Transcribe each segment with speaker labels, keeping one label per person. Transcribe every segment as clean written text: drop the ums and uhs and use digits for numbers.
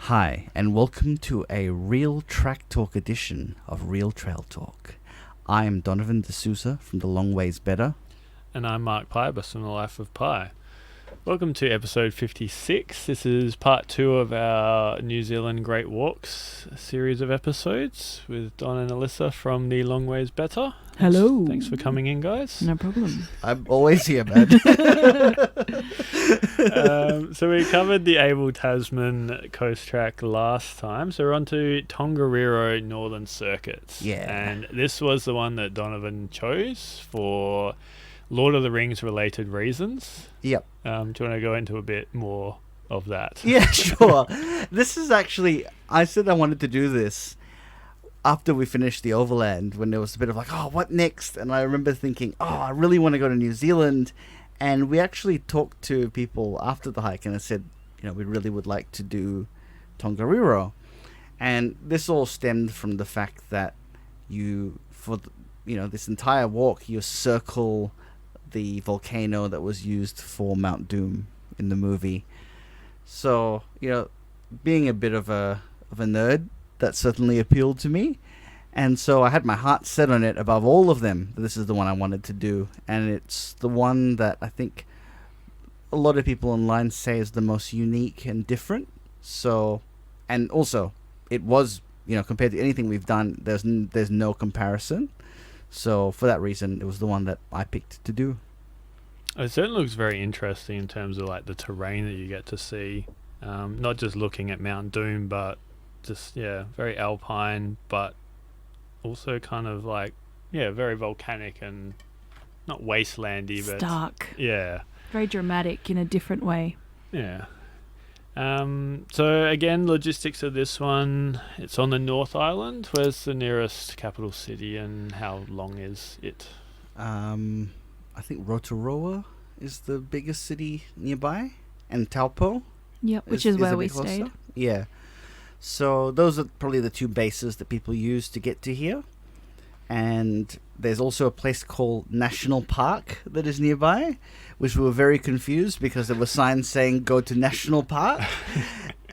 Speaker 1: Hi, and welcome to a Real Track Talk edition of Real Trail Talk. I am Donovan and Alissa from The Long Ways Better.
Speaker 2: And I'm Mark Pybus from The Life of Pi. Welcome to episode 56. This is part 2 of our New Zealand Great Walks series of episodes with Don and Alissa from The Long Ways Better.
Speaker 3: Hello.
Speaker 2: Thanks for coming in, guys.
Speaker 3: No problem.
Speaker 1: I'm always here, man.
Speaker 2: So we covered the Abel Tasman coast track last time, so we're on to Tongariro Northern Circuit.
Speaker 1: Yeah.
Speaker 2: And this was the one that Donovan chose for Lord of the Rings related reasons.
Speaker 1: Yep.
Speaker 2: Do you want to go into a bit more of that?
Speaker 1: Yeah, sure. This is actually, I said I wanted to do this after we finished the Overland, when there was a bit of like, oh, what next? And I remember thinking, oh, I really want to go to New Zealand. And we actually talked to people after the hike and I said, you know, we really would like to do Tongariro. And this all stemmed from the fact that this entire walk, you circle the volcano that was used for Mount Doom in the movie. So, you know, being a bit of a nerd, that certainly appealed to me. And so I had my heart set on it above all of them. This is the one I wanted to do. And it's the one that I think a lot of people online say is the most unique and different. So, and also, it was, you know, compared to anything we've done, there's no comparison. So for that reason, it was the one that I picked to do.
Speaker 2: It certainly looks very interesting in terms of like the terrain that you get to see. Not just looking at Mount Doom, but just, very alpine, but also kind of like, very volcanic and not wastelandy, but
Speaker 3: stark.
Speaker 2: Yeah.
Speaker 3: Very dramatic in a different way.
Speaker 2: Yeah. So again, logistics of this one, it's on the North Island. Where's the nearest capital city and how long is it?
Speaker 1: I think Rotorua is the biggest city nearby, and Taupo.
Speaker 3: Yep, which is where
Speaker 1: a
Speaker 3: we
Speaker 1: bit closer.
Speaker 3: stayed.
Speaker 1: Yeah. So those are probably the two bases that people use to get to here. And there's also a place called National Park that is nearby, which we were very confused because there were signs saying go to National Park.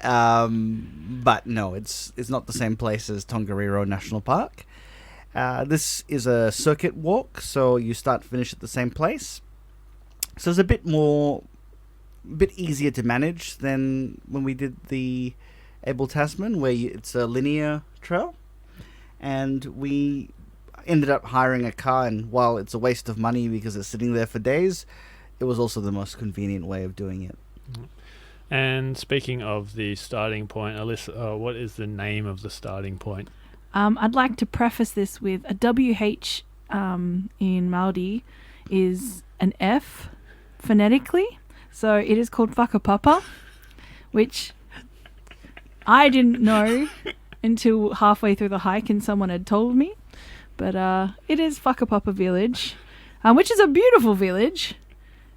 Speaker 1: But no, it's not the same place as Tongariro National Park. This is a circuit walk, so you start and finish at the same place. So it's a bit easier to manage than when we did the Abel Tasman, where it's a linear trail. And we ended up hiring a car, and while it's a waste of money because it's sitting there for days, it was also the most convenient way of doing it.
Speaker 2: And speaking of the starting point, Alissa, what is the name of the starting point?
Speaker 3: I'd like to preface this with a WH in Māori is an F phonetically, so it is called whakapapa, which I didn't know until halfway through the hike and someone had told me. But it is Whakapapa Village, which is a beautiful village.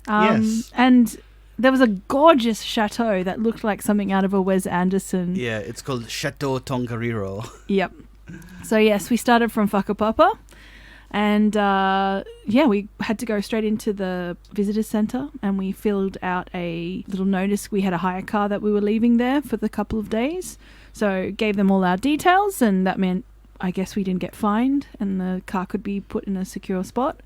Speaker 1: Yes.
Speaker 3: And there was a gorgeous chateau that looked like something out of a Wes Anderson.
Speaker 1: Yeah, it's called Chateau Tongariro.
Speaker 3: Yep. So, yes, we started from Whakapapa. And, we had to go straight into the visitor centre and we filled out a little notice. We had a hire car that we were leaving there for the couple of days. So, gave them all our details, and that meant I guess we didn't get fined and the car could be put in a secure spot.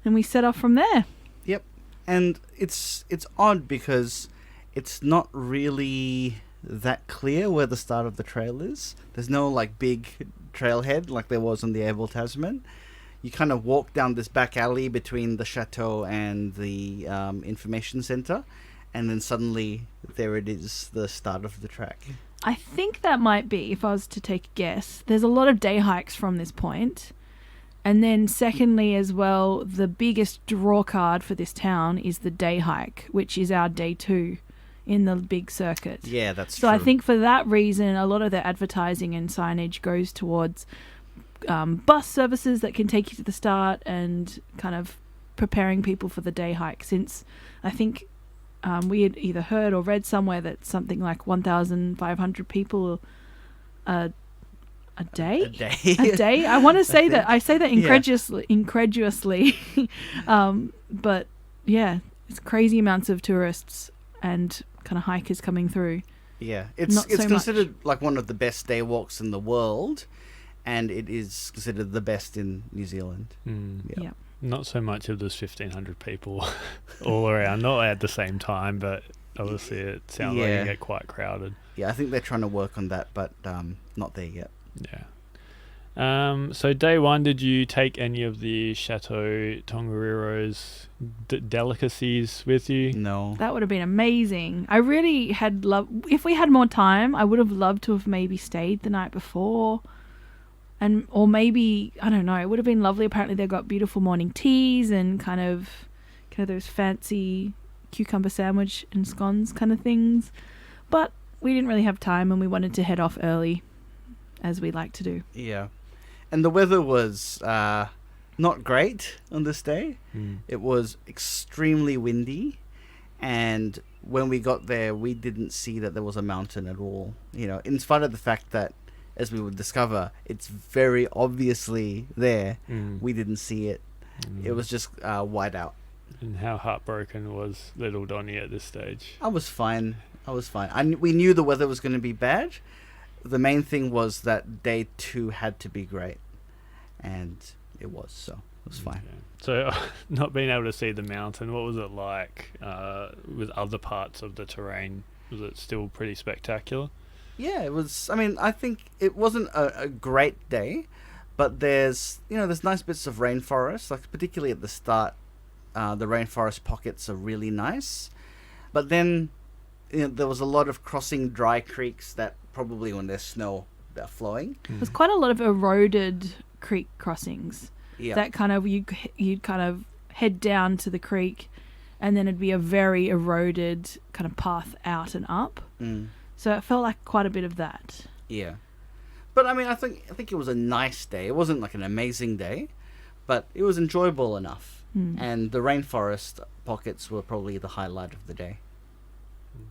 Speaker 3: And we set off from there. Yep.
Speaker 1: And it's odd because it's not really that clear where the start of the trail is. There's no like big trailhead like there was on the Abel Tasman. You kind of walk down this back alley between the chateau and the information centre, and then suddenly there it is, the start of the track.
Speaker 3: I think that might be, if I was to take a guess, there's a lot of day hikes from this point. And then secondly as well, the biggest draw card for this town is the day hike, which is our day 2 in the big circuit.
Speaker 1: Yeah, that's true.
Speaker 3: So I think for that reason, a lot of their advertising and signage goes towards bus services that can take you to the start and kind of preparing people for the day hike, since I think we had either heard or read somewhere that something like 1,500 people a day? A day? I want to say that. I say that incredulously. But yeah, it's crazy amounts of tourists and kind of hikers coming through.
Speaker 1: Yeah,
Speaker 3: Not
Speaker 1: it's
Speaker 3: so
Speaker 1: considered like one of the best day walks in the world, and it is considered the best in New Zealand. Yeah.
Speaker 3: Yeah.
Speaker 2: Not so much of there's 1,500 people all around, not at the same time, but obviously it sounds like
Speaker 1: Yeah.
Speaker 2: it get quite crowded.
Speaker 1: Yeah, I think they're trying to work on that, but not there yet.
Speaker 2: Yeah. So day one, did you take any of the Chateau Tongariro's delicacies with you?
Speaker 1: No.
Speaker 3: That would have been amazing. I really had loved... If we had more time, I would have loved to have maybe stayed the night before. Or maybe, I don't know, it would have been lovely. Apparently they've got beautiful morning teas and kind of those fancy cucumber sandwich and scones kind of things. But we didn't really have time and we wanted to head off early, as we like to do.
Speaker 1: Yeah. And the weather was not great on this day. It was extremely windy, and when we got there, we didn't see that there was a mountain at all. You know, in spite of the fact that, as we would discover, it's very obviously there. We didn't see it. It was just white out.
Speaker 2: And how heartbroken was little Donnie at this stage?
Speaker 1: I was fine. We knew the weather was going to be bad. The main thing was that day 2 had to be great, and it was, so it was fine.
Speaker 2: Okay. So, not being able to see the mountain, what was it like with other parts of the terrain? Was it still pretty spectacular?
Speaker 1: Yeah, it was. I mean, I think it wasn't a great day, but there's nice bits of rainforest, like particularly at the start. The rainforest pockets are really nice, but then there was a lot of crossing dry creeks that probably when there's snow they're flowing.
Speaker 3: There's quite a lot of eroded creek crossings.
Speaker 1: Yeah.
Speaker 3: That kind of you'd kind of head down to the creek, and then it'd be a very eroded kind of path out and up. So it felt like quite a bit of that.
Speaker 1: Yeah, but I mean, I think it was a nice day. It wasn't like an amazing day, but it was enjoyable enough. And the rainforest pockets were probably the highlight of the day.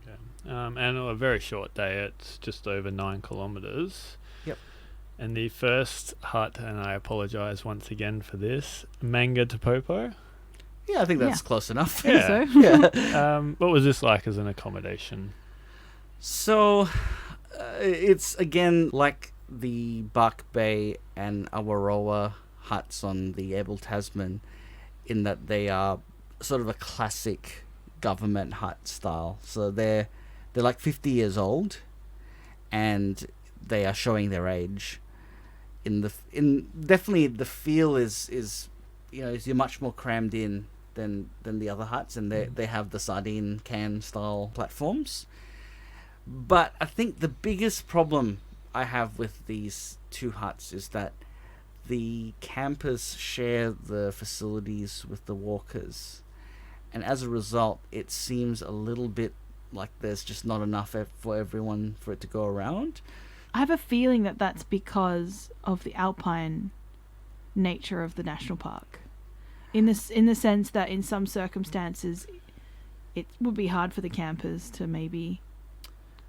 Speaker 2: Okay. And a very short day. It's just over 9 kilometres.
Speaker 1: Yep.
Speaker 2: And the first hut, and I apologise once again for this, Manga Tapopo.
Speaker 1: Yeah, I think that's close enough.
Speaker 3: I think so.
Speaker 1: Yeah.
Speaker 2: What was this like as an accommodation?
Speaker 1: So, it's again like the Bark Bay and Awaroa huts on the Abel Tasman, in that they are sort of a classic government hut style. So they're like 50 years old, and they are showing their age. Definitely the feel is you're much more crammed in than the other huts, and they have the sardine can style platforms. But I think the biggest problem I have with these two huts is that the campers share the facilities with the walkers, and as a result it seems a little bit like there's just not enough for everyone for it to go around.
Speaker 3: I have a feeling that that's because of the alpine nature of the national park, in the sense that in some circumstances it would be hard for the campers to maybe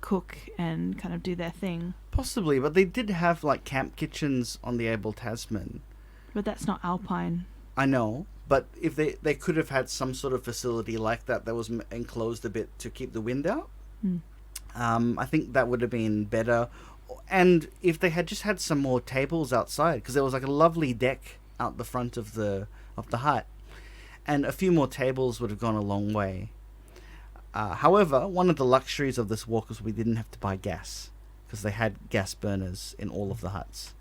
Speaker 3: cook and kind of do their thing.
Speaker 1: Possibly, but they did have like camp kitchens on the Abel Tasman.
Speaker 3: But that's not alpine.
Speaker 1: I know, but if they could have had some sort of facility like that was enclosed a bit to keep the wind out. I think that would have been better. And if they had just had some more tables outside, because there was like a lovely deck out the front of the hut, and a few more tables would have gone a long way. However, one of the luxuries of this walk was we didn't have to buy gas, because they had gas burners in all of the huts.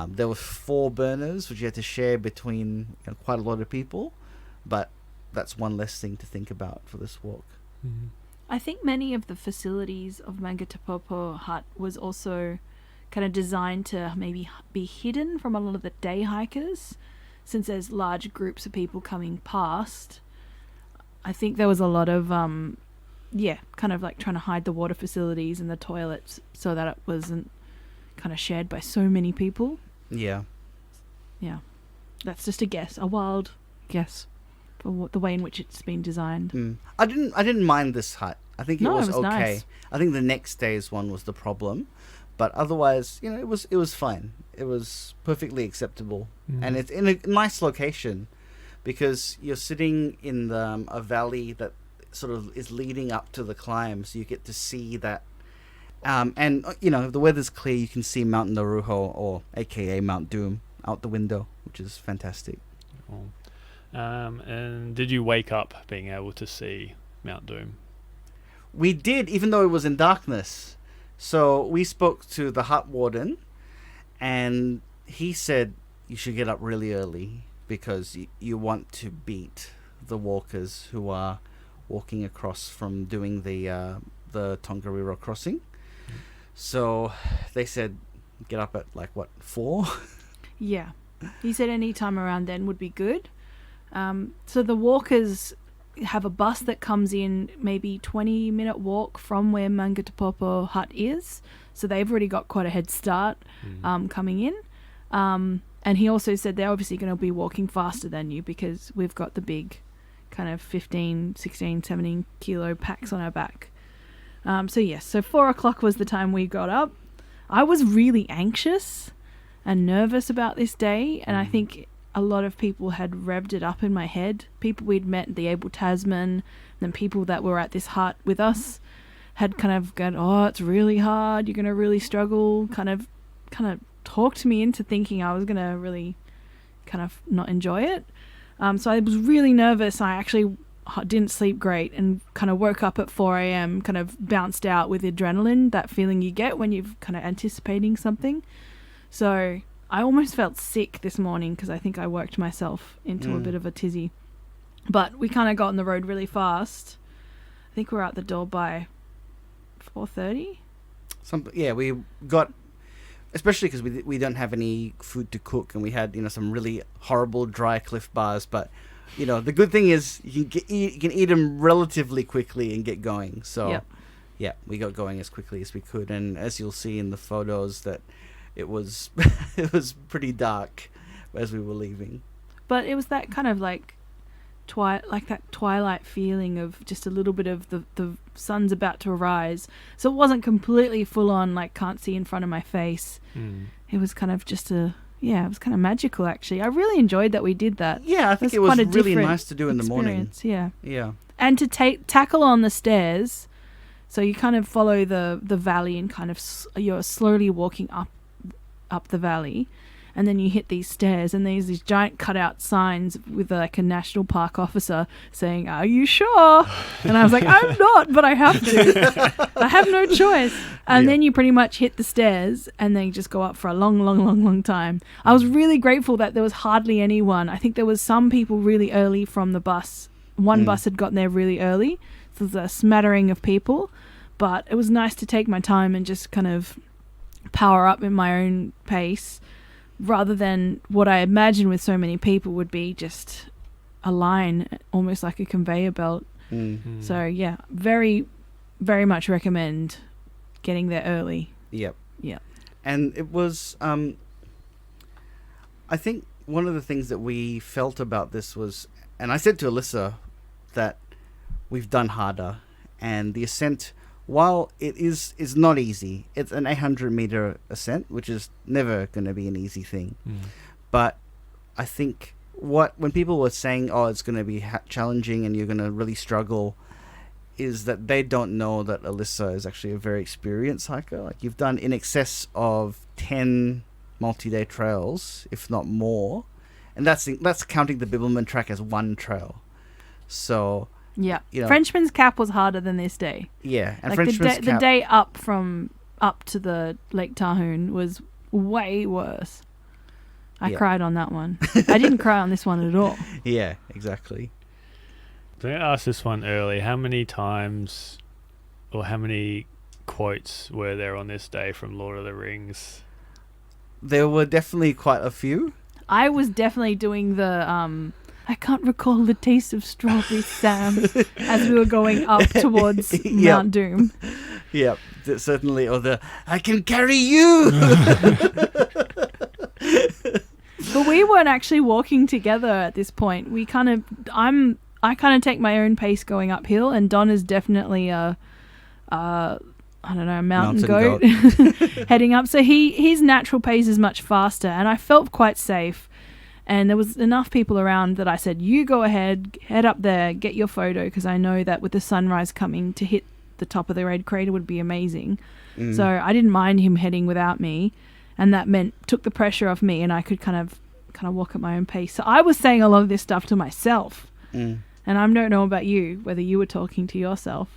Speaker 1: There were 4 burners, which you had to share between quite a lot of people, but that's one less thing to think about for this walk.
Speaker 3: I think many of the facilities of Manga Tapopo hut was also kind of designed to maybe be hidden from a lot of the day hikers, since there's large groups of people coming past. I think there was a lot of kind of like trying to hide the water facilities and the toilets so that it wasn't kind of shared by so many people.
Speaker 1: Yeah.
Speaker 3: That's just a guess, a wild guess for the way in which it's been designed.
Speaker 1: I didn't mind this hut. I think it was okay.
Speaker 3: Nice.
Speaker 1: I think the next day's one was the problem, but otherwise, it was fine. It was perfectly acceptable, and it's in a nice location, because you're sitting in a valley that sort of is leading up to the climb, so you get to see that And the weather's clear. You can see Mount Ngauruhoe, or AKA Mount Doom, out the window, which is fantastic.
Speaker 2: Cool. And did you wake up being able to see Mount Doom?
Speaker 1: We did, even though it was in darkness. So we spoke to the hut warden, and he said you should get up really early because you want to beat the walkers who are walking across from doing the Tongariro crossing. So they said get up at 4?
Speaker 3: Yeah. He said any time around then would be good. So the walkers have a bus that comes in maybe 20-minute walk from where Mangatapopo hut is. So they've already got quite a head start coming in. And he also said they're obviously going to be walking faster than you because we've got the big kind of 15, 16, 17 kilo packs on our back. So 4 o'clock was the time we got up. I was really anxious and nervous about this day, and I think a lot of people had revved it up in my head. People we'd met at the Able Tasman, then people that were at this hut with us had kind of gone, oh, it's really hard, you're going to really struggle, kind of talked me into thinking I was going to really kind of not enjoy it. So I was really nervous. I actually didn't sleep great and kind of woke up at 4 a.m, kind of bounced out with adrenaline, that feeling you get when you're kind of anticipating something. So I almost felt sick this morning because I think I worked myself into a bit of a tizzy. But we kind of got on the road really fast. I think we were out the door by 4:30.
Speaker 1: We got, especially because we don't have any food to cook, and we had some really horrible dry Cliff Bars. But the good thing is you can eat them relatively quickly and get going. So we got going as quickly as we could, and as you'll see in the photos that it was it was pretty dark as we were leaving. But
Speaker 3: it was that kind of that twilight feeling of just a little bit of the sun's about to rise. So it wasn't completely full on, can't see in front of my face. It was kind of just it was kind of magical, actually. I really enjoyed that we did that.
Speaker 1: Yeah, I think it was really nice to do in the morning.
Speaker 3: Yeah.
Speaker 1: Yeah.
Speaker 3: And to tackle on the stairs, so you kind of follow the valley and kind of you're slowly walking up the valley, and then you hit these stairs, and there's these giant cutout signs with a national park officer saying, "Are you sure?" And I was like, "I'm not, but I have to. I have no choice." And then you pretty much hit the stairs, and then you just go up for a long, long, long, long time. I was really grateful that there was hardly anyone. I think there was some people really early from the bus. One bus had gotten there really early, so there's a smattering of people. But it was nice to take my time and just kind of power up in my own pace, rather than what I imagine with so many people would be just a line, almost like a conveyor belt. So very, very much recommend getting there early.
Speaker 1: Yep. And it was I think one of the things that we felt about this was, and I said to Alissa that we've done harder, and the ascent, while it is not easy, it's an 800-meter ascent, which is never going to be an easy thing. But I think when people were saying, oh, it's going to be challenging and you're going to really struggle, is that they don't know that Alissa is actually a very experienced hiker. You've done in excess of 10 multi-day trails, if not more. And that's counting the Bibbulmun track as one trail. So...
Speaker 3: yeah, Frenchman's Cap was harder than this day.
Speaker 1: Yeah, and
Speaker 3: the day up to the Lake Tahune was way worse. I cried on that one. I didn't cry on this one at all.
Speaker 1: Yeah, exactly.
Speaker 2: So I asked this one early. How many times, or how many quotes were there on this day from Lord of the Rings?
Speaker 1: There were definitely quite a few.
Speaker 3: I was definitely doing the I can't recall the taste of strawberry, Sam, as we were going up towards Mount Doom.
Speaker 1: Yep, certainly. Or the, I can carry you!
Speaker 3: But we weren't actually walking together at this point. I kind of take my own pace going uphill, and Don is definitely a mountain goat. Heading up. So his natural pace is much faster, and I felt quite safe. And there was enough people around that I said, you go ahead, head up there, get your photo, because I know that with the sunrise coming, to hit the top of the Red Crater would be amazing.
Speaker 1: Mm.
Speaker 3: So I didn't mind him heading without me, and that took the pressure off me, and I could kind of walk at my own pace. So I was saying a lot of this stuff to myself, and I don't know about you, whether you were talking to yourself.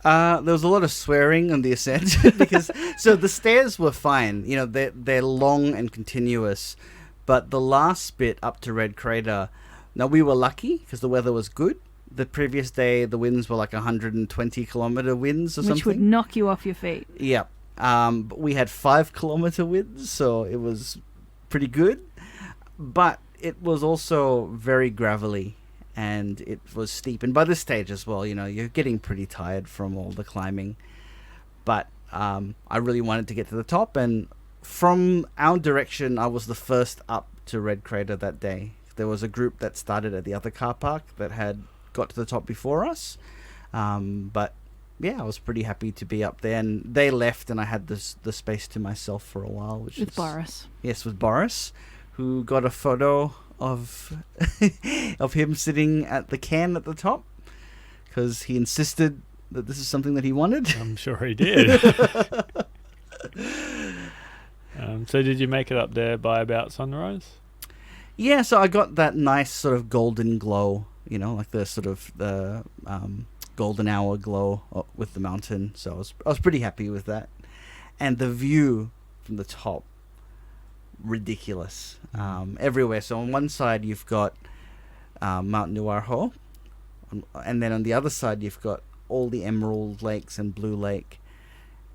Speaker 1: There was a lot of swearing on the ascent because so the stairs were fine. You know, they're long and continuous, but the last bit up to Red Crater. Now we were lucky because the weather was good. The previous day, the winds were like 120-kilometer winds or something,
Speaker 3: Which would knock you off your feet.
Speaker 1: Yeah. But we had 5-kilometer winds, so it was pretty good. But it was also very gravelly, and it was steep. And by this stage as well, you know, you're getting pretty tired from all the climbing. But I really wanted to get to the top, and from our direction, I was the first up to Red Crater that day. There was a group that started at the other car park that had got to the top before us. But yeah, I was pretty happy to be up there, and they left, and I had the space to myself for a while.
Speaker 3: With Boris.
Speaker 1: Yes, with Boris, who got a photo of of him sitting at the can at the top because he insisted that this is something that he wanted.
Speaker 2: I'm sure he did. So did you make it up there by about sunrise?
Speaker 1: Yeah, so I got that nice sort of golden glow, you know, like the sort of the golden hour glow with the mountain. So I was pretty happy with that. And the view from the top, ridiculous, everywhere. So on one side you've got Mount Ngauruhoe, and then on the other side you've got all the Emerald Lakes and Blue Lake.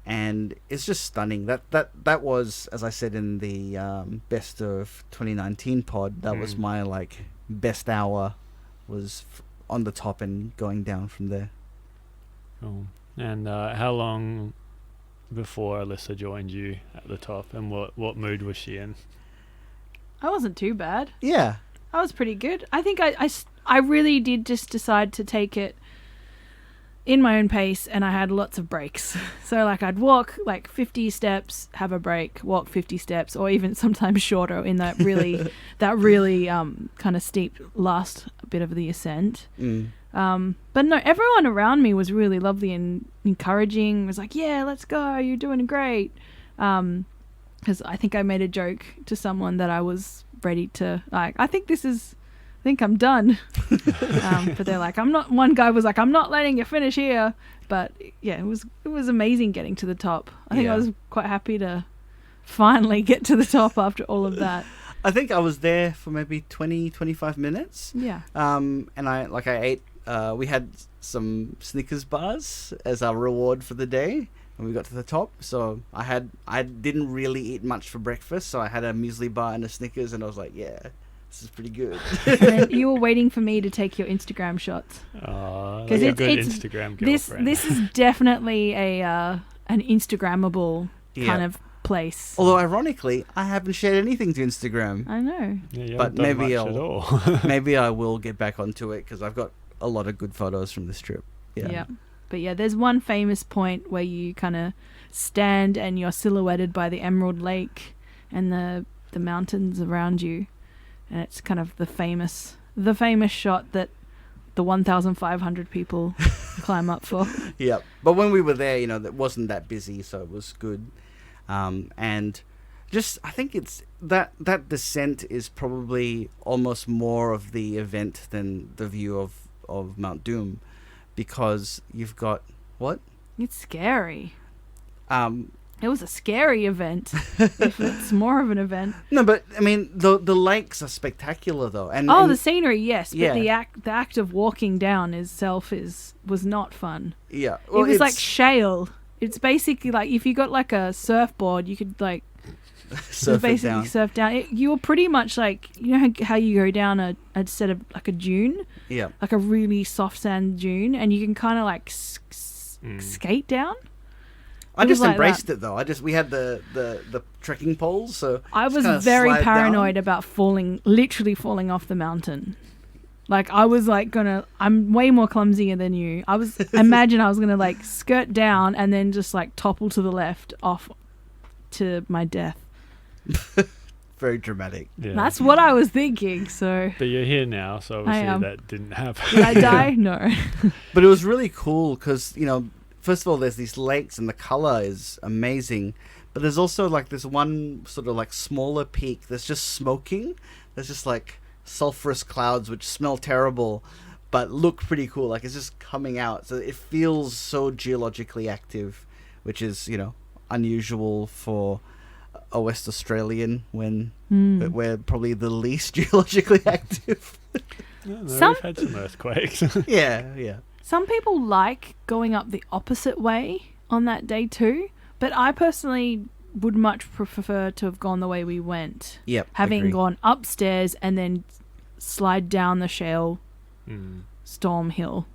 Speaker 1: And it's just stunning. That was, as I said in the best of 2019 pod, that was my like best hour, was on the top and going down from there.
Speaker 2: Cool. And how long before Alissa joined you at the top, and what mood was she in?
Speaker 3: I wasn't too bad.
Speaker 1: Yeah.
Speaker 3: I was pretty good. I think I really did just decide to take it in my own pace, and I had lots of breaks. So like I'd walk like 50 steps, have a break, walk 50 steps, or even sometimes shorter in that really kind of steep last bit of the ascent. But no, everyone around me was really lovely and encouraging. It was like, yeah, let's go, you're doing great. Because I think I made a joke to someone that I was ready to, like, I think I'm done. But they're like, one guy was like, I'm not letting you finish here. But yeah, it was amazing getting to the top. I think I was quite happy to finally get to the top after all of that.
Speaker 1: I think I was there for maybe 20-25 minutes.
Speaker 3: Yeah.
Speaker 1: And I ate, we had some Snickers bars as our reward for the day when we got to the top. So I didn't really eat much for breakfast, so I had a muesli bar and a Snickers, and I was like, yeah, this is pretty good.
Speaker 3: And you were waiting for me to take your Instagram shots.
Speaker 2: Because it's a good Instagram girlfriend.
Speaker 3: This is definitely an Instagrammable kind of place.
Speaker 1: Although ironically, I haven't shared anything to Instagram.
Speaker 3: I know.
Speaker 2: Yeah,
Speaker 1: but maybe I will get back onto it because I've got a lot of good photos from this trip. Yeah.
Speaker 3: But yeah, there's one famous point where you kind of stand and you're silhouetted by the Emerald Lake and the mountains around you. And it's kind of the famous shot that the 1,500 people climb up for.
Speaker 1: Yeah, but when we were there, you know, it wasn't that busy, so it was good. And just, I think it's that descent is probably almost more of the event than the view of Mount Doom, because you've got what?
Speaker 3: It's scary. It was a scary event. If it's more of an event.
Speaker 1: No, but I mean the lakes are spectacular though, and
Speaker 3: the scenery, yes, but the act of walking down itself was not fun.
Speaker 1: Yeah,
Speaker 3: well, it was like shale. It's basically like if you got like a surfboard, you could like surf down. You were pretty much like, you know how you go down a set of like a dune, like a really soft sand dune, and you can kind of like skate down.
Speaker 1: I just embraced it though. We had the trekking poles, so
Speaker 3: I was very paranoid about literally falling off the mountain. Like I was like I'm way more clumsier than you. Imagine I was gonna like skirt down and then just like topple to the left off to my death.
Speaker 1: Very dramatic.
Speaker 2: Yeah.
Speaker 3: That's what I was thinking. So,
Speaker 2: but you're here now, so obviously that didn't happen.
Speaker 3: Did I die? No.
Speaker 1: But it was really cool because, you know, first of all, there's these lakes and the color is amazing, but there's also like this one sort of like smaller peak that's just smoking. There's just like sulfurous clouds which smell terrible, but look pretty cool. Like it's just coming out, so it feels so geologically active, which is unusual for a West Australian when we're probably the least geologically active.
Speaker 2: Yeah, no, we've had some earthquakes.
Speaker 1: Yeah.
Speaker 3: Some people like going up the opposite way on that day too, but I personally would much prefer to have gone the way we went.
Speaker 1: Yep.
Speaker 3: Having
Speaker 1: agree.
Speaker 3: gone upstairs and then slide down the shale storm hill,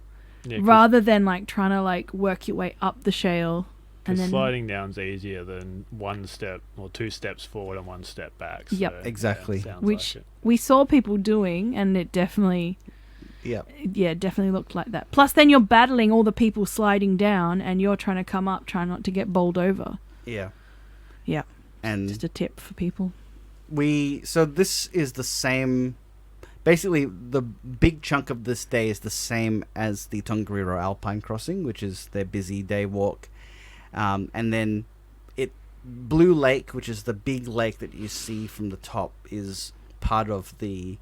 Speaker 3: rather than like trying to like work your way up the shale. And then
Speaker 2: sliding down's easier than one step or two steps forward and one step back. So,
Speaker 3: Yep.
Speaker 1: Exactly.
Speaker 2: sounds
Speaker 3: which
Speaker 2: like it.
Speaker 3: we saw people doing, and it definitely
Speaker 1: Yep.
Speaker 3: definitely looked like that. Plus then you're battling all the people sliding down and you're trying to come up, trying not to get bowled over.
Speaker 1: Yeah.
Speaker 3: Yeah.
Speaker 1: And
Speaker 3: Just a tip for people.
Speaker 1: so this is the same. Basically, the big chunk of this day is the same as the Tongariro Alpine Crossing, which is their busy day walk. And then Blue Lake, which is the big lake that you see from the top, is part of the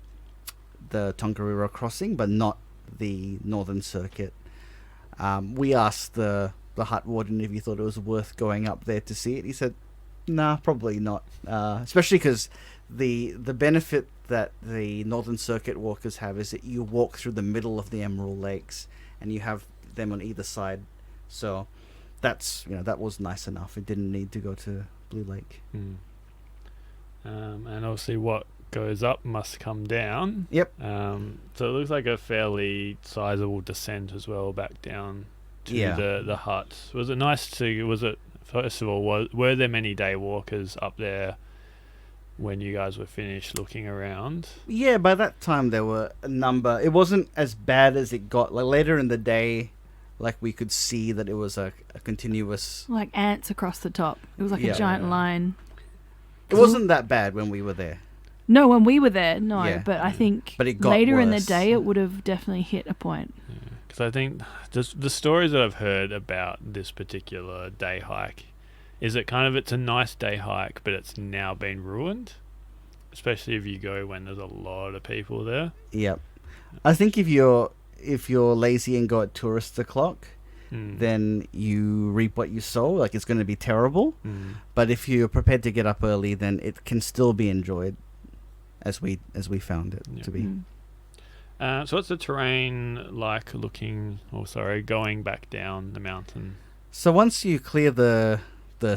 Speaker 1: Tongariro crossing, but not the Northern Circuit. We asked the hut warden if he thought it was worth going up there to see it. He said, nah, probably not. Especially because the benefit that the Northern Circuit walkers have is that you walk through the middle of the Emerald Lakes and you have them on either side. So that's that was nice enough. It didn't need to go to Blue Lake.
Speaker 2: And obviously what goes up must come down.
Speaker 1: Yep.
Speaker 2: So it looks like a fairly sizable descent as well back down to the huts. Was it nice to? First of all, were there many day walkers up there when you guys were finished looking around?
Speaker 1: Yeah, by that time there were a number. It wasn't as bad as it got. Like later in the day, like we could see that it was a continuous.
Speaker 3: Like ants across the top. It was like a giant line.
Speaker 1: It wasn't that bad when we were there.
Speaker 3: No, when we were there, no.
Speaker 1: Yeah.
Speaker 3: But I think
Speaker 1: But it got
Speaker 3: later in the
Speaker 1: worse.
Speaker 3: day it would have definitely hit a point.
Speaker 2: Because I think just the stories that I've heard about this particular day hike is it it's a nice day hike, but it's now been ruined, especially if you go when there's a lot of people there.
Speaker 1: Yep. I think if you're lazy and go at tourist o'clock, then you reap what you sow. Like it's going to be terrible. But if you're prepared to get up early, then it can still be enjoyed, as we found it to be.
Speaker 2: So what's the terrain like going back down the mountain?
Speaker 1: So once you clear the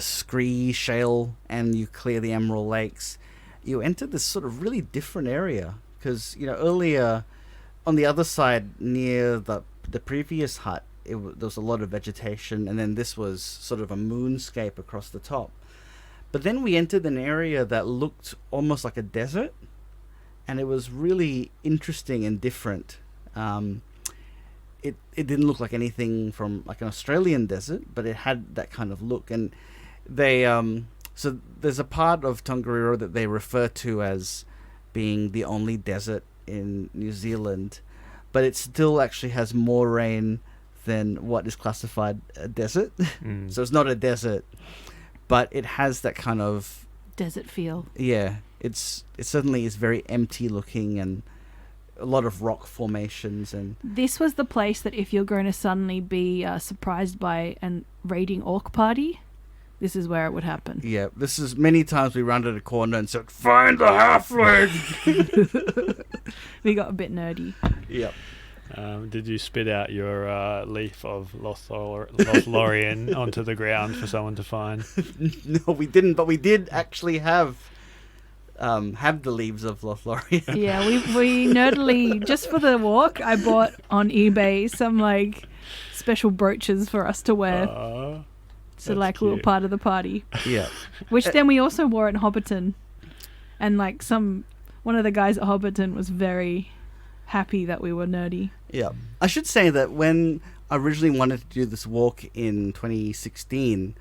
Speaker 1: scree shale and you clear the Emerald Lakes, you enter this sort of really different area. Because earlier on the other side near the previous hut, there was a lot of vegetation, and then this was sort of a moonscape across the top. But then we entered an area that looked almost like a desert, and it was really interesting and different. It didn't look like anything from like an Australian desert, but it had that kind of look. And they so there's a part of Tongariro that they refer to as being the only desert in New Zealand, but it still actually has more rain than what is classified a desert. So it's not a desert, but it has that kind of
Speaker 3: Desert feel.
Speaker 1: Yeah, it certainly is very empty looking and a lot of rock formations. And
Speaker 3: This was the place that if you're going to suddenly be surprised by a raiding orc party, this is where it would happen.
Speaker 1: yeah, this is many times we rounded a corner and said, "Find the halfling."
Speaker 3: We got a bit nerdy.
Speaker 1: Yep.
Speaker 2: Did you spit out your leaf of Lothlorien onto the ground for someone to find?
Speaker 1: No, we didn't, but we did actually have the leaves of Lothlorien.
Speaker 3: Yeah, we nerdily, just for the walk, I bought on eBay some like special brooches for us to wear. So
Speaker 2: that's
Speaker 3: like we were
Speaker 2: cute.
Speaker 3: part of the party.
Speaker 1: Yeah.
Speaker 3: Which then we also wore at Hobbiton. And like one of the guys at Hobbiton was very happy that we were nerdy.
Speaker 1: Yeah. I should say that when I originally wanted to do this walk in 2016,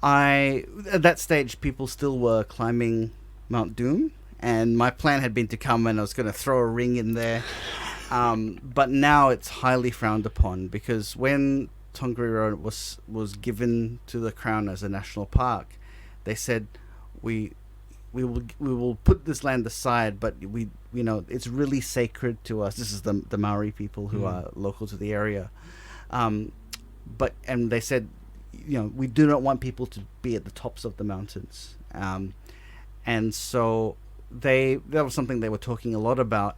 Speaker 1: at that stage people still were climbing Mount Doom, and my plan had been to come and I was going to throw a ring in there. But now it's highly frowned upon because when Tongariro was given to the Crown as a national park, they said we will put this land aside, but it's really sacred to us. This is the Maori people who are local to the area, and they said, we do not want people to be at the tops of the mountains, and so that was something they were talking a lot about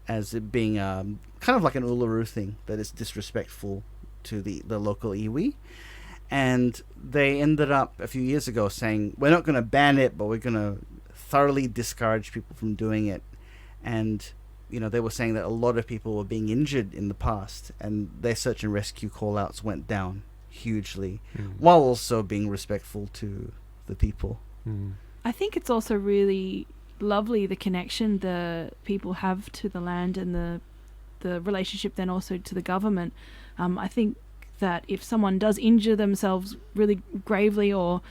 Speaker 1: as it being kind of like an Uluru thing, that it's disrespectful to the local iwi. And they ended up a few years ago saying, we're not going to ban it, but we're going to thoroughly discourage people from doing it. And they were saying that a lot of people were being injured in the past, and their search and rescue call-outs went down hugely, while also being respectful to the people.
Speaker 3: I think it's also really lovely, the connection the people have to the land, and the relationship then also to the government. I think that if someone does injure themselves really gravely or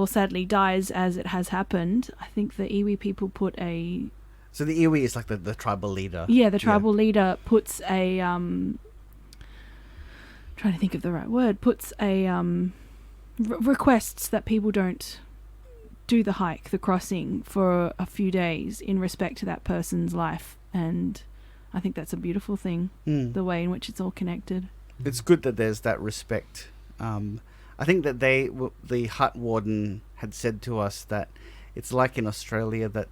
Speaker 3: sadly dies, as it has happened, I think the iwi people put a...
Speaker 1: So the iwi is like the tribal leader.
Speaker 3: Yeah, the tribal leader puts a... trying to think of the right word. Puts a... requests that people don't do the hike, the crossing, for a few days in respect to that person's life. And I think that's a beautiful thing, the way in which it's all connected.
Speaker 1: It's good that there's that respect. I think that the hut warden had said to us that it's like in Australia that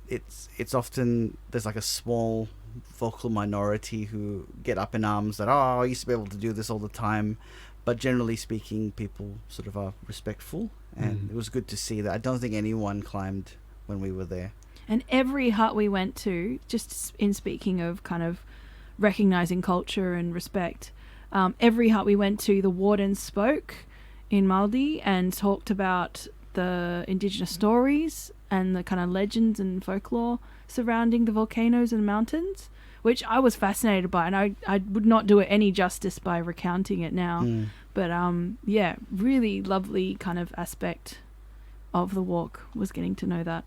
Speaker 1: it's often there's like a small vocal minority who get up in arms that, I used to be able to do this all the time, but generally speaking, people sort of are respectful, and it was good to see that. I don't think anyone climbed when we were there. And
Speaker 3: every hut we went to, just in speaking of kind of recognizing culture and respect, every hut we went to, the warden spoke in Māori and talked about the indigenous stories and the kind of legends and folklore surrounding the volcanoes and mountains, which I was fascinated by, and I would not do it any justice by recounting it now. But yeah, really lovely kind of aspect of the walk was getting to know that.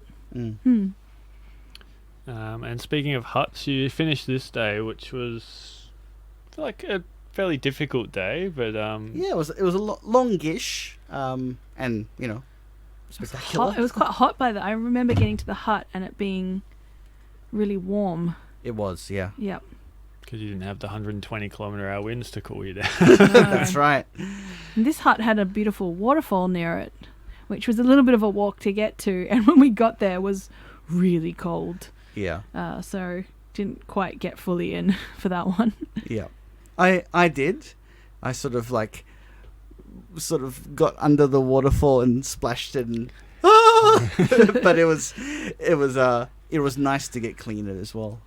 Speaker 2: And speaking of huts, you finished this day, which was like a fairly difficult day, but
Speaker 1: yeah, it was a longish, and spectacular.
Speaker 3: It was quite hot I remember getting to the hut and it being really warm.
Speaker 1: It was, yeah.
Speaker 3: Yep.
Speaker 2: Because you didn't have the 120-kilometre-hour winds to cool you down.
Speaker 1: That's right.
Speaker 3: And this hut had a beautiful waterfall near it, which was a little bit of a walk to get to, and when we got there, it was really cold.
Speaker 1: Yeah.
Speaker 3: So didn't quite get fully in for that one.
Speaker 1: Yeah. I did. I sort of got under the waterfall and splashed it, and but it was nice to get cleaner as well,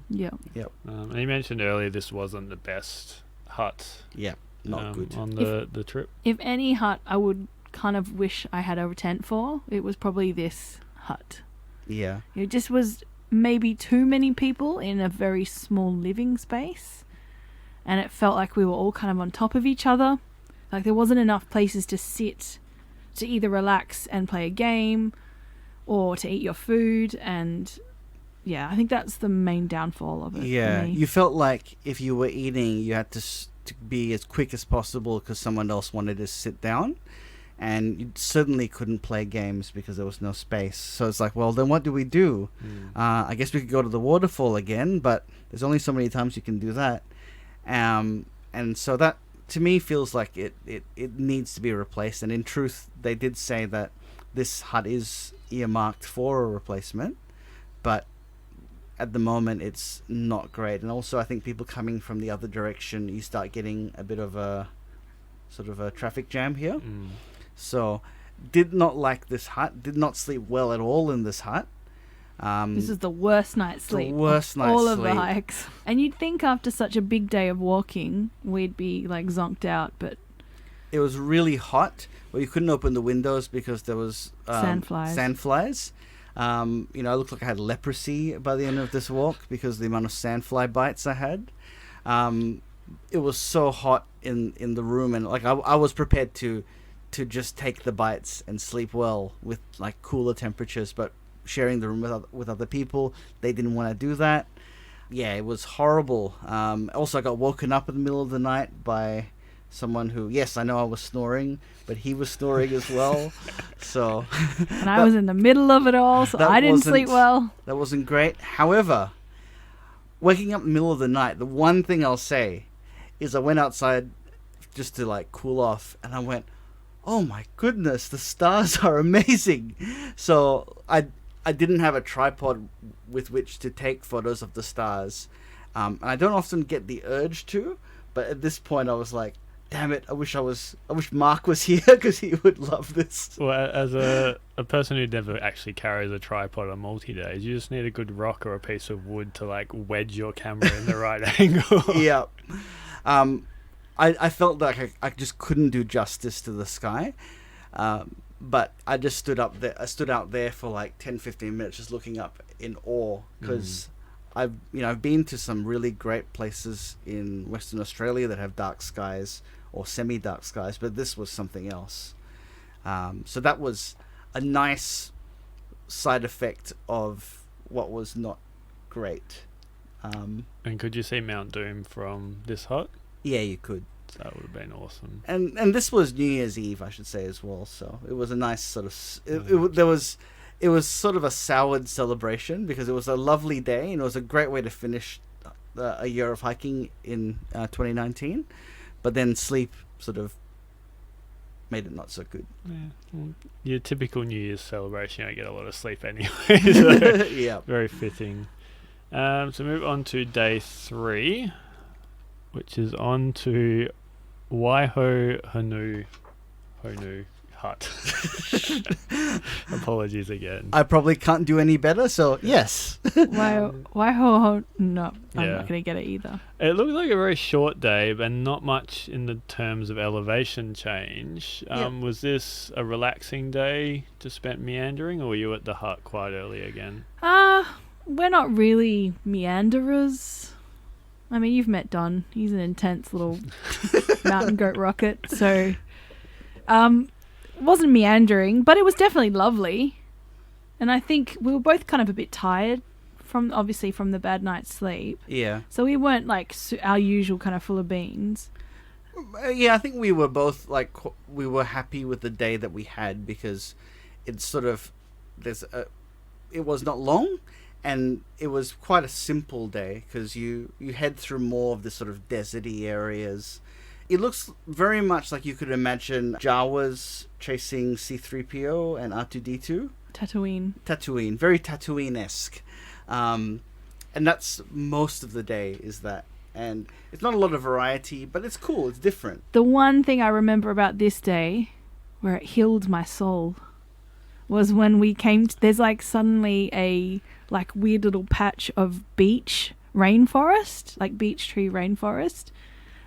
Speaker 3: Yeah.
Speaker 1: Yep.
Speaker 2: And you mentioned earlier this wasn't the best hut.
Speaker 1: Yeah, not good
Speaker 2: on the trip.
Speaker 3: If any hut I would kind of wish I had a tent for, it was probably this hut.
Speaker 1: Yeah.
Speaker 3: It just was maybe too many people in a very small living space, and it felt like we were all kind of on top of each other. Like there wasn't enough places to sit to either relax and play a game or to eat your food, and yeah, I think that's the main downfall of it.
Speaker 1: Yeah,
Speaker 3: for me.
Speaker 1: You felt like if you were eating, you had to be as quick as possible because someone else wanted to sit down, and you certainly couldn't play games because there was no space. So it's like, well, then what do we do? I guess we could go to the waterfall again, but there's only so many times you can do that. And so that, to me, feels like it needs to be replaced. And in truth, they did say that this hut is earmarked for a replacement, but at the moment it's not great. And also I think people coming from the other direction, you start getting a bit of a sort of a traffic jam here. So did not like this hut, did not sleep well at all in this hut.
Speaker 3: This is the worst night's sleep.
Speaker 1: The worst night's
Speaker 3: all
Speaker 1: sleep.
Speaker 3: Of the hikes. And you'd think after such a big day of walking, we'd be like zonked out, but
Speaker 1: it was really hot. Well, you couldn't open the windows because there was sandflies. It looked like I had leprosy by the end of this walk because of the amount of sandfly bites I had. It was so hot in the room, and like I was prepared to just take the bites and sleep well with like cooler temperatures, but sharing the room with other people, they didn't want to do that. Yeah, it was horrible. Also, I got woken up in the middle of the night by someone who, yes, I know I was snoring, but he was snoring as well. So
Speaker 3: And I was in the middle of it all, so I didn't sleep well.
Speaker 1: That wasn't great. However, waking up in the middle of the night, the one thing I'll say is I went outside just to like cool off, and I went, oh my goodness, the stars are amazing. So I didn't have a tripod with which to take photos of the stars. And I don't often get the urge to, but at this point I was like, damn it, I wish Mark was here, because he would love this.
Speaker 2: Well, as a person who never actually carries a tripod on multi-days, you just need a good rock or a piece of wood to like wedge your camera in the right angle.
Speaker 1: Yeah. I felt like I just couldn't do justice to the sky. But I just stood out there for like 10-15 minutes just looking up in awe, because I've been to some really great places in Western Australia that have dark skies or semi-dark skies, but this was something else. So that was a nice side effect of what was not great.
Speaker 2: And could you see Mount Doom from this hot?
Speaker 1: Yeah, you could.
Speaker 2: So that would have been awesome.
Speaker 1: And this was New Year's Eve, I should say, as well. So it was a nice sort of it was sort of a soured celebration, because it was a lovely day and it was a great way to finish a year of hiking in 2019. But then sleep sort of made it not so good.
Speaker 2: Yeah. Well, your typical New Year's celebration, I get a lot of sleep anyway. So
Speaker 1: Yeah.
Speaker 2: Very fitting. So move on to day 3, which is on to Waiho Honu Hut. Apologies again.
Speaker 1: I probably can't do any better, so yes.
Speaker 3: Why ho? No, I'm
Speaker 2: Yeah.
Speaker 3: not going to get it either.
Speaker 2: It looked like a very short day, but not much in the terms of elevation change. Was this a relaxing day just spent meandering, or were you at the hut quite early again?
Speaker 3: We're not really meanderers. I mean, you've met Don. He's an intense little mountain goat rocket. So, it wasn't meandering, but it was definitely lovely. And I think we were both kind of a bit tired from the bad night's sleep.
Speaker 1: Yeah.
Speaker 3: So we weren't like our usual kind of full of beans.
Speaker 1: Yeah, I think we were both like, we were happy with the day that we had, because it's sort of, it was not long. And it was quite a simple day, because you head through more of the sort of deserty areas. It looks very much like you could imagine Jawas chasing C-3PO and R2-D2. Tatooine. Very Tatooine-esque. And that's most of the day, is that. And it's not a lot of variety, but it's cool. It's different.
Speaker 3: The one thing I remember about this day, where it healed my soul, was when we came to, there's like suddenly a like weird little patch of beach rainforest, like beech tree rainforest.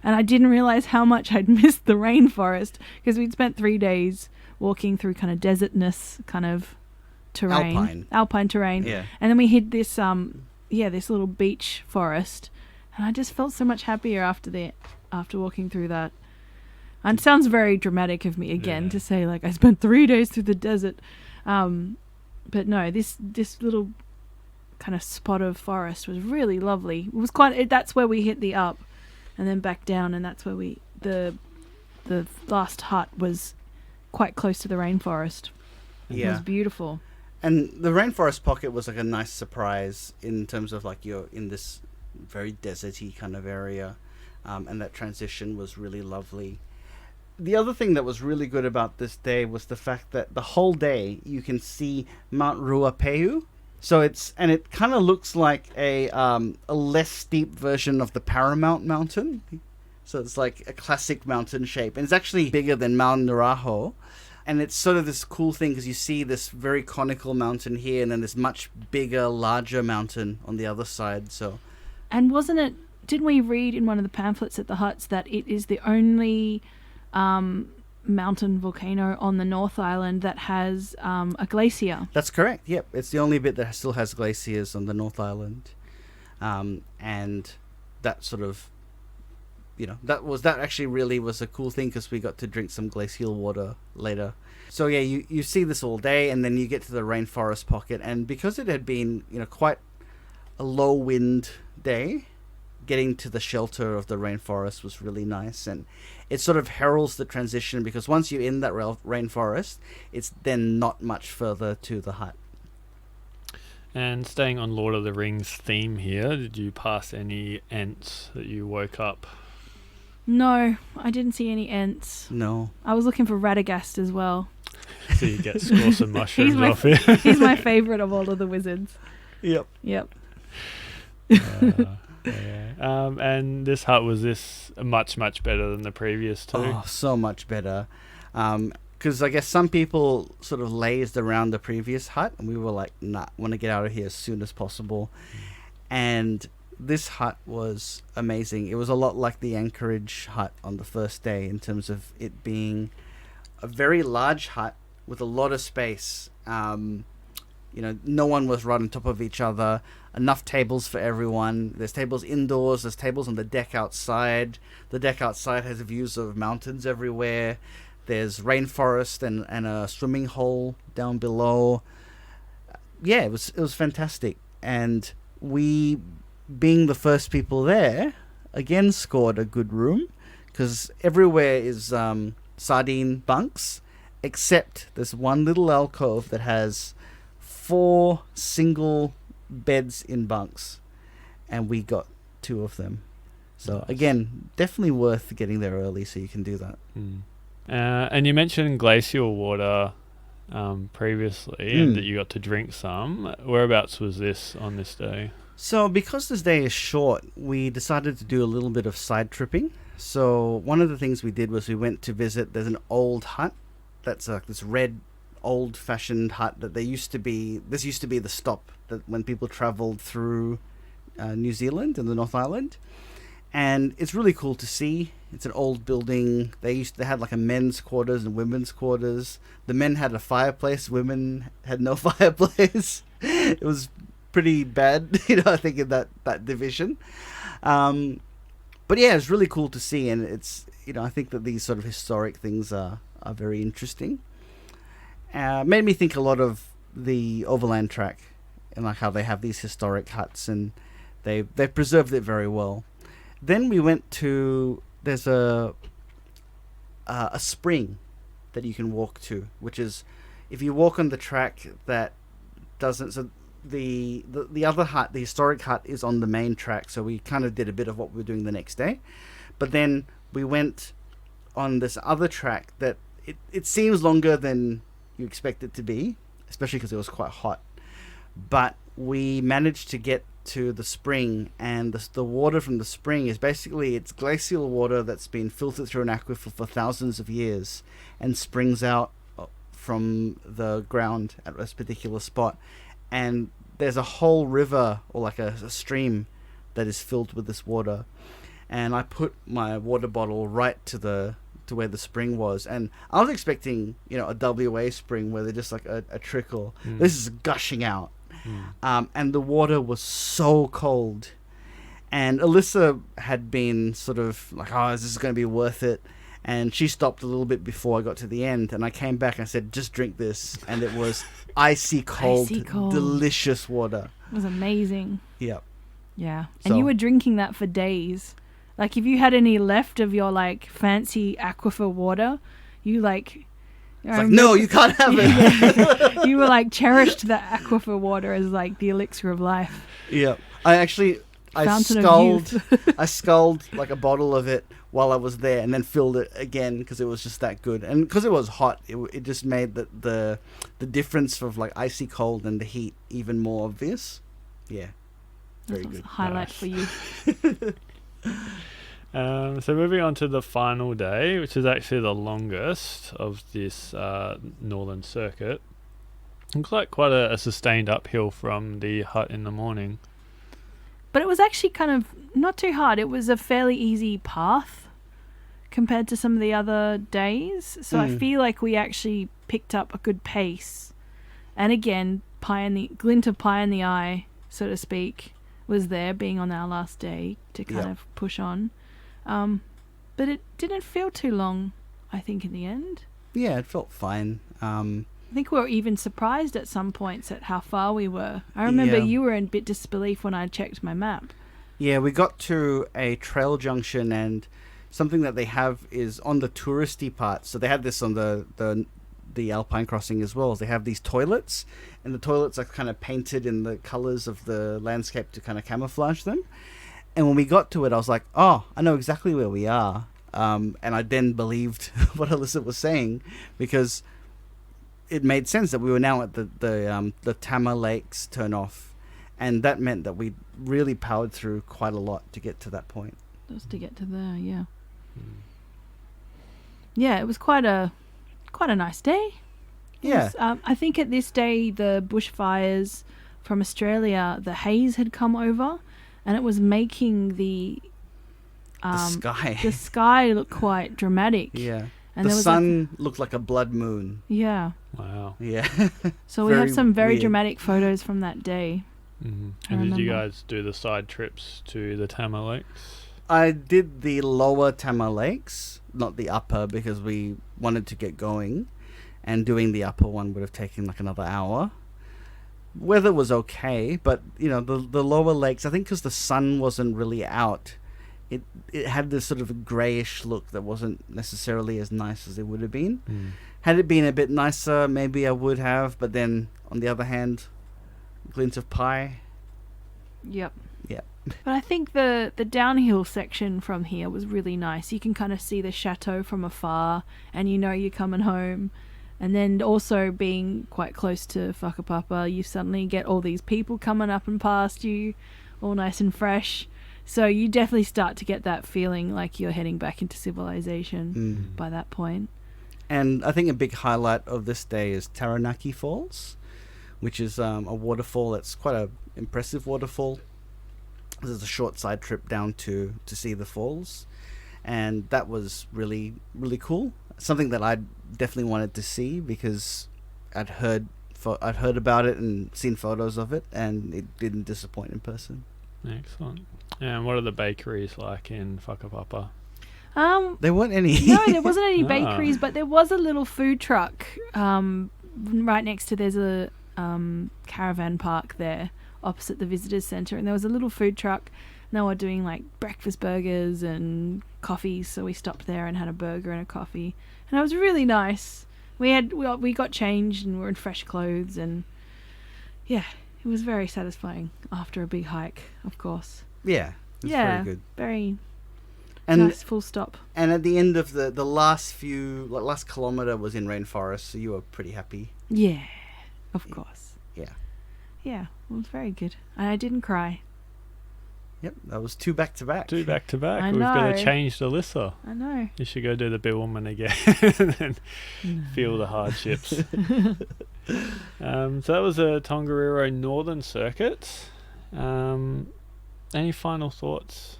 Speaker 3: And I didn't realize how much I'd missed the rainforest, because we'd spent 3 days walking through kind of desertness kind of terrain. Alpine terrain.
Speaker 1: Yeah.
Speaker 3: And then we hit this this little beach forest, and I just felt so much happier after walking through that. And it sounds very dramatic of me again to say like I spent 3 days through the desert. But no, this little kind of spot of forest was really lovely. It was that's where we hit the up and then back down, and that's where the last hut was quite close to the rainforest. It was beautiful.
Speaker 1: And the rainforest pocket was like a nice surprise in terms of like you're in this very deserty kind of area, and that transition was really lovely. The other thing that was really good about this day was the fact that the whole day you can see Mount Ruapehu. So it kind of looks like a less steep version of the Paramount Mountain. So it's like a classic mountain shape, and it's actually bigger than Mount Ngauruhoe. And it's sort of this cool thing, because you see this very conical mountain here, and then this much bigger, larger mountain on the other side. So,
Speaker 3: and didn't we read in one of the pamphlets at the huts that it is the only mountain volcano on the North Island that has a glacier?
Speaker 1: That's correct. Yep, it's the only bit that still has glaciers on the North Island, and that sort of, that actually really was a cool thing, because we got to drink some glacial water later. So yeah, you see this all day, and then you get to the rainforest pocket, and because it had been quite a low wind day, getting to the shelter of the rainforest was really nice, and it sort of heralds the transition, because once you're in that rainforest, it's then not much further to the hut.
Speaker 2: And staying on Lord of the Rings theme here, did you pass any Ents that you woke up?
Speaker 3: No, I didn't see any Ents.
Speaker 1: No.
Speaker 3: I was looking for Radagast as well.
Speaker 2: So you get score some mushrooms off here.
Speaker 3: He's my favourite of all of the wizards.
Speaker 1: Yep.
Speaker 2: And this hut, was this much better than the previous two?
Speaker 1: Oh, so much better. Because I guess some people sort of lazed around the previous hut, and we were like, nah, want to get out of here as soon as possible. And this hut was amazing. It was a lot like the Anchorage hut on the first day, in terms of it being a very large hut with a lot of space. No one was right on top of each other. Enough tables for everyone. There's tables indoors. There's tables on the deck outside. The deck outside has views of mountains everywhere. There's rainforest and a swimming hole down below. Yeah, it was fantastic. And we, being the first people there, again scored a good room, because everywhere is sardine bunks, except there's one little alcove that has 4 single beds in bunks, and we got 2 of them. So again, definitely worth getting there early so you can do that.
Speaker 2: And you mentioned glacial water previously, and that you got to drink some. Whereabouts was this on this day?
Speaker 1: So because this day is short, we decided to do a little bit of side tripping. So one of the things we did was we went to visit, there's an old hut that's this red old-fashioned hut that this used to be the stop that when people traveled through New Zealand and the North Island. And it's really cool to see. It's an old building. They had like a men's quarters and women's quarters. The men had a fireplace, women had no fireplace. It was pretty bad, I think, in that division. But yeah, it's really cool to see, and it's, I think that these sort of historic things are very interesting. Made me think a lot of the Overland Track, and like how they have these historic huts, and they've preserved it very well. Then we went to, there's a spring that you can walk to, which is, if you walk on the track that doesn't, so the other hut, the historic hut, is on the main track, so we kind of did a bit of what we were doing the next day. But then we went on this other track that it seems longer than you expect it to be, especially because it was quite hot. But we managed to get to the spring, and the water from the spring is basically, it's glacial water that's been filtered through an aquifer for thousands of years and springs out from the ground at this particular spot. And there's a whole river, or like a stream, that is filled with this water. And I put my water bottle right to where the spring was, and I was expecting, a WA spring where they're just like a trickle. This is gushing out. And the water was so cold, and Alissa had been sort of like, oh, is this going to be worth it? And she stopped a little bit before I got to the end, and I came back and I said, just drink this. And it was icy cold, delicious water.
Speaker 3: It was amazing.
Speaker 1: Yep.
Speaker 3: Yeah. And you were drinking that for days. Like, if you had any left of your like fancy aquifer water, you like...
Speaker 1: It's like, no, you can't have it.
Speaker 3: Yeah. You were like cherished the aquifer water as like the elixir of life.
Speaker 1: Yeah. I sculled like a bottle of it while I was there, and then filled it again because it was just that good. And because it was hot, it just made the difference of like icy cold and the heat even more obvious. Yeah. Very good.
Speaker 3: Highlight for you.
Speaker 2: So moving on to the final day, which is actually the longest of this Northern Circuit. Looks like quite a sustained uphill from the hut in the morning.
Speaker 3: But it was actually kind of not too hard. It was a fairly easy path compared to some of the other days. So I feel like we actually picked up a good pace. And again, glint of pie in the eye, so to speak, was there, being on our last day to kind of push on. But it didn't feel too long, I think, in the end.
Speaker 1: Yeah, it felt fine.
Speaker 3: I think we were even surprised at some points at how far we were. I remember you were in bit disbelief when I checked my map.
Speaker 1: Yeah, we got to a trail junction, and something that they have is on the touristy part. So they had this on the Alpine crossing as well. They have these toilets, and the toilets are kind of painted in the colors of the landscape to kind of camouflage them. And when we got to it, I was like, oh, I know exactly where we are. And I then believed what Alissa was saying, because it made sense that we were now at the Tama Lakes turnoff, and that meant that we really powered through quite a lot to get to that point.
Speaker 3: Just to get to there, yeah. Yeah, it was quite a nice day.
Speaker 1: Yeah.
Speaker 3: I think at this day the bushfires from Australia, the haze had come over, and it was making the sky look quite dramatic.
Speaker 1: Yeah.
Speaker 3: And
Speaker 1: the
Speaker 3: there was
Speaker 1: sun looked like a blood moon.
Speaker 3: Yeah.
Speaker 2: Wow.
Speaker 1: Yeah.
Speaker 3: So we have some very
Speaker 1: weird.
Speaker 3: dramatic photos from that day.
Speaker 2: Mm-hmm.
Speaker 3: I
Speaker 2: And did you
Speaker 3: remember.
Speaker 2: guys do the side trips to the Tama Lakes?
Speaker 1: I did the lower Tama Lakes, not the upper, because we wanted to get going, and doing the upper one would have taken like another hour. Weather was okay, but you know, the lower lakes, I think because the sun wasn't really out, it had this sort of a greyish look that wasn't necessarily as nice as it would have been. Had it been a bit nicer, maybe I would have, but then on the other hand, glint of pie.
Speaker 3: Yep.
Speaker 1: Yeah.
Speaker 3: But I think the downhill section from here was really nice. You can kind of see the chateau from afar, and you know you're coming home. And then also being quite close to Whakapapa, you suddenly get all these people coming up and past you, all nice and fresh. So you definitely start to get that feeling like you're heading back into civilization by that point.
Speaker 1: And I think a big highlight of this day is Taranaki Falls, which is a waterfall that's quite a impressive waterfall. This is a short side trip down to see the falls, and that was really, really cool. Something that I definitely wanted to see, because I'd heard about it and seen photos of it, and it didn't disappoint in person.
Speaker 2: Excellent. And what are the bakeries like in Whakapapa?
Speaker 1: There weren't any.
Speaker 3: No, there wasn't any
Speaker 2: Ah.
Speaker 3: bakeries, but there was a little food truck right next to. There's a caravan park there opposite the visitors centre, and there was a little food truck. And they were doing like breakfast burgers and coffees, so we stopped there and had a burger and a coffee, and it was really nice. We got changed and were in fresh clothes, and yeah, it was very satisfying after a big hike, of course.
Speaker 1: Yeah, it was
Speaker 3: Yeah,
Speaker 1: very good.
Speaker 3: very
Speaker 1: And
Speaker 3: nice, full stop.
Speaker 1: and at the end of the last kilometre was in rainforest, so you were pretty happy.
Speaker 3: Yeah, of course.
Speaker 1: Yeah.
Speaker 3: Yeah, it was very good. And I didn't cry.
Speaker 1: Yep, that was 2 back to back.
Speaker 2: 2 back to back.
Speaker 3: I
Speaker 2: We've got to
Speaker 3: know.
Speaker 2: change the Alissa.
Speaker 3: I know.
Speaker 2: You should go do the Bill Woman again and feel the hardships. So that was a Tongariro Northern Circuit. Any final thoughts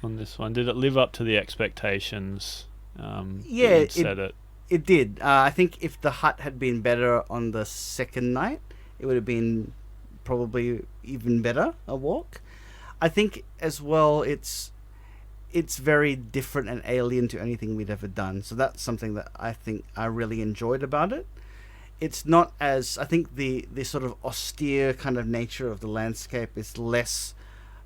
Speaker 2: on this one? Did it live up to the expectations?
Speaker 1: Yeah,
Speaker 2: you'd set it.
Speaker 1: It did. I think if the hut had been better on the second night, it would have been probably even better a walk. I think as well it's very different and alien to anything we'd ever done. So that's something that I think I really enjoyed about it. It's not as, I think the sort of austere kind of nature of the landscape is less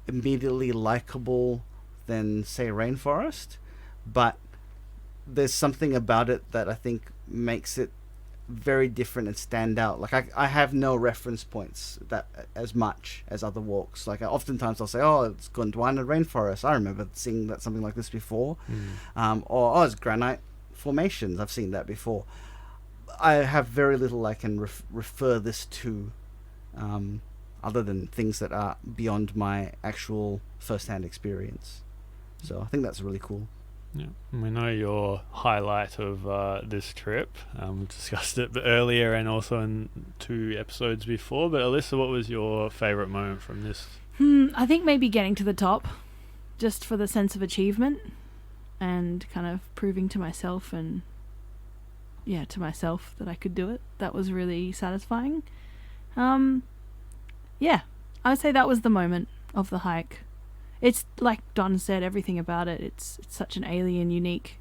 Speaker 1: immediately likable than, say, rainforest, but there's something about it that I think makes it very different and stand out. Like I have no reference points that as much as other walks. Like oftentimes I'll say, oh, it's Gondwana Rainforest, I remember seeing that something like this before. Or oh, it's granite formations, I've seen that before. I have very little I can refer this to, other than things that are beyond my actual first-hand experience. So I think that's really cool.
Speaker 2: Yeah, we know your highlight of this trip. We discussed it earlier and also in 2 episodes before. But Alissa, what was your favourite moment from this?
Speaker 3: I think maybe getting to the top, just for the sense of achievement and kind of proving to myself and to myself that I could do it. That was really satisfying. Yeah, I would say that was the moment of the hike. It's like Don said, everything about it. It's such an alien, unique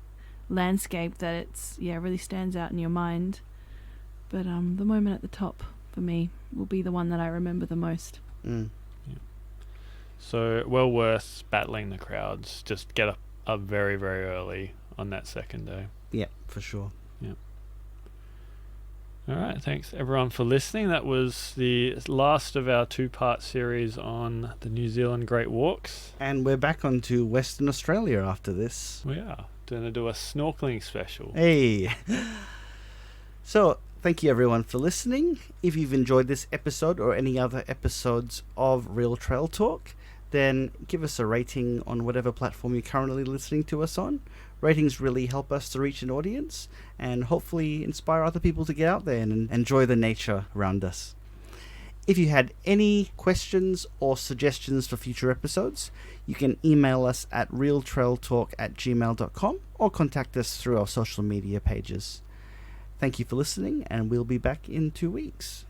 Speaker 3: landscape that it's really stands out in your mind. But the moment at the top for me will be the one that I remember the most.
Speaker 2: So well worth battling the crowds. Just get up very, very early on that second day.
Speaker 1: Yeah, for sure.
Speaker 2: All right, thanks everyone for listening. That was the last of our 2-part series on the New Zealand Great Walks.
Speaker 1: And we're back onto Western Australia after this.
Speaker 2: We are going to do a snorkeling special.
Speaker 1: Hey! So, thank you everyone for listening. If you've enjoyed this episode or any other episodes of Real Trail Talk, then give us a rating on whatever platform you're currently listening to us on. Ratings really help us to reach an audience and hopefully inspire other people to get out there and enjoy the nature around us. If you had any questions or suggestions for future episodes, you can email us at realtrailtalk@gmail.com or contact us through our social media pages. Thank you for listening, and we'll be back in 2 weeks.